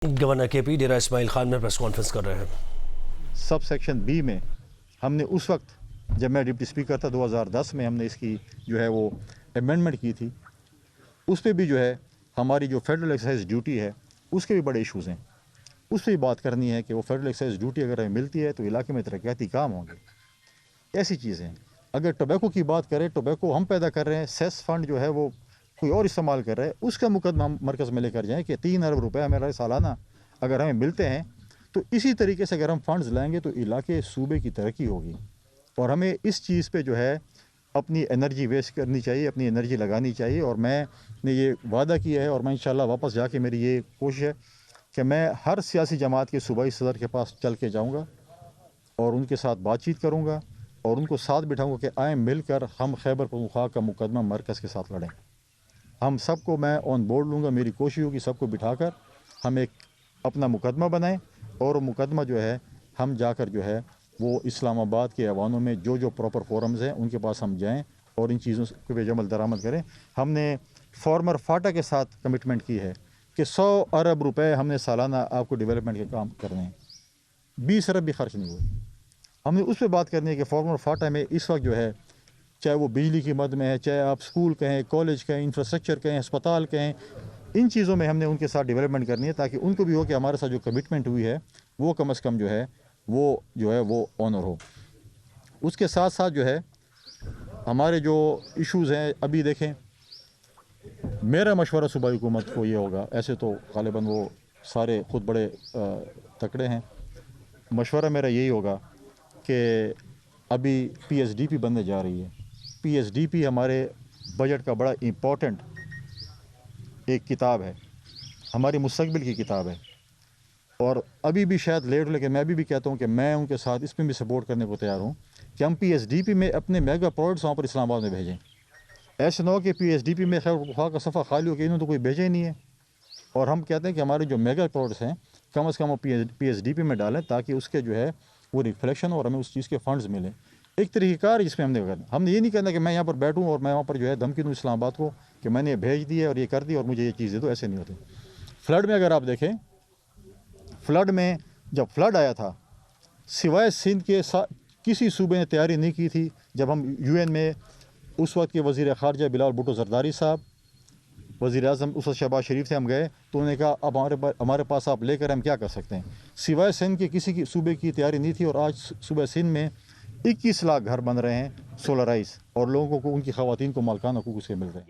Governor کے پی ڈیرہ اسماعیل خان میں press conference کر رہے ہیں۔ سب سیکشن بی میں ہم نے اس وقت جب میں ڈپٹی اسپیکر تھا 2010 میں ہم نے اس کی جو ہے وہ امینڈمنٹ کی تھی۔ اس پہ بھی جو ہے ہماری جو فیڈرل ایکسائز ڈیوٹی ہے اس کے بھی بڑے ایشوز ہیں، اس پہ بھی بات کرنی ہے کہ وہ فیڈرل ایکسائز ڈیوٹی اگر ہمیں ملتی ہے تو علاقے میں ترقیاتی کام ہوں گے۔ ایسی چیزیں ہیں، اگر ٹوبیکو کی بات کریں، ٹوبیکو ہم پیدا کر رہے ہیں، سیس فنڈ جو ہے وہ کوئی اور استعمال کر رہا ہے، اس کا مقدمہ ہم مرکز میں لے کر جائیں کہ 3 ارب روپے ہمارا سالانہ اگر ہمیں ملتے ہیں تو اسی طریقے سے اگر ہم فنڈز لائیں گے تو علاقے صوبے کی ترقی ہوگی۔ اور ہمیں اس چیز پہ جو ہے اپنی انرجی ویسٹ کرنی چاہیے، اپنی انرجی لگانی چاہیے، اور میں نے یہ وعدہ کیا ہے اور میں انشاءاللہ واپس جا کے میری یہ کوشش ہے کہ میں ہر سیاسی جماعت کے صوبائی صدر کے پاس چل کے جاؤں گا اور ان کے ساتھ بات چیت کروں گا اور ان کو ساتھ بٹھاؤں گا کہ آئیں مل کر ہم خیبر پختونخوا کا مقدمہ مرکز کے ساتھ لڑیں۔ ہم سب کو میں آن بورڈ لوں گا، میری کوشش ہوگی سب کو بٹھا کر ہم ایک اپنا مقدمہ بنائیں، اور وہ مقدمہ جو ہے ہم جا کر جو ہے وہ اسلام آباد کے ایوانوں میں جو پراپر فورمز ہیں ان کے پاس ہم جائیں اور ان چیزوں پہ عمل درآمد کریں۔ ہم نے فارمر فاٹا کے ساتھ کمٹمنٹ کی ہے کہ 100 ارب روپے ہم نے سالانہ آپ کو ڈیولپمنٹ کے کام کرنے ہیں، 20 ارب بھی خرچ نہیں ہوئے۔ ہم نے اس پہ بات کرنی ہے کہ فارمر فاٹا میں اس وقت جو ہے چاہے وہ بجلی کی مد میں ہے، چاہے آپ اسکول کہیں، کالج کہیں، انفراسٹرکچر کہیں، ہسپتال کہیں، ان چیزوں میں ہم نے ان کے ساتھ ڈیولپمنٹ کرنی ہے تاکہ ان کو بھی ہو کہ ہمارے ساتھ جو کمٹمنٹ ہوئی ہے وہ کم از کم جو ہے وہ آنر ہو۔ اس کے ساتھ ساتھ جو ہے ہمارے جو ایشوز ہیں، ابھی دیکھیں میرا مشورہ صوبائی حکومت کو یہ ہوگا، ایسے تو غالباً وہ سارے خود بڑے تکڑے ہیں، مشورہ میرا یہی ہوگا کہ ابھی پی ایس ڈی پی بننے جا رہی ہے۔ پی ایس ڈی پی ہمارے بجٹ کا بڑا امپورٹنٹ ایک کتاب ہے، ہماری مستقبل کی کتاب ہے، اور ابھی بھی شاید لیٹ ہو، لیکن میں ابھی بھی کہتا ہوں کہ میں ان کے ساتھ اس میں بھی سپورٹ کرنے کو تیار ہوں کہ ہم پی ایس ڈی پی میں اپنے میگا پروڈکٹس وہاں پر اسلام آباد میں بھیجیں۔ ایسے نہ ہو کہ پی ایس ڈی پی میں خیبر پختونخوا کا صفحہ خالی ہو کہ انہوں نے تو کوئی بھیجا ہی نہیں ہے، اور ہم کہتے ہیں کہ ہمارے جو میگا پروڈکٹس ہیں کم از کم وہ پی ایس ڈی پی میں ڈالیں تاکہ اس کے جو ہے وہ ریفلیکشن اور ہمیں اس چیز کے فنڈز ملیں۔ ایک طریقہ کار جس میں ہم نے یہ نہیں کہنا کہ میں یہاں پر بیٹھوں اور میں وہاں پر جو ہے دھمکی دوں اسلام آباد کو کہ میں نے یہ بھیج دی ہے اور یہ کر دی اور مجھے یہ چیز دے دو، ایسے نہیں ہوتے۔ فلڈ میں اگر آپ دیکھیں، فلڈ میں جب فلڈ آیا تھا سوائے سندھ کے کسی صوبے نے تیاری نہیں کی تھی۔ جب ہم یو این میں اس وقت کے وزیر خارجہ بلال بھٹو زرداری صاحب، وزیر اعظم اس وقت شہباز شریف سے ہم گئے تو انہوں نے کہا اب ہمارے پاس آپ لے کر ہم کیا کر سکتے ہیں۔ سوائے سندھ کے کسی کی صوبے کی تیاری نہیں تھی، اور آج صوبہ سندھ میں 21 لاکھ گھر بن رہے ہیں سولرائز، اور لوگوں کو ان کی خواتین کو مالکان حقوق اس کے مل رہے ہیں۔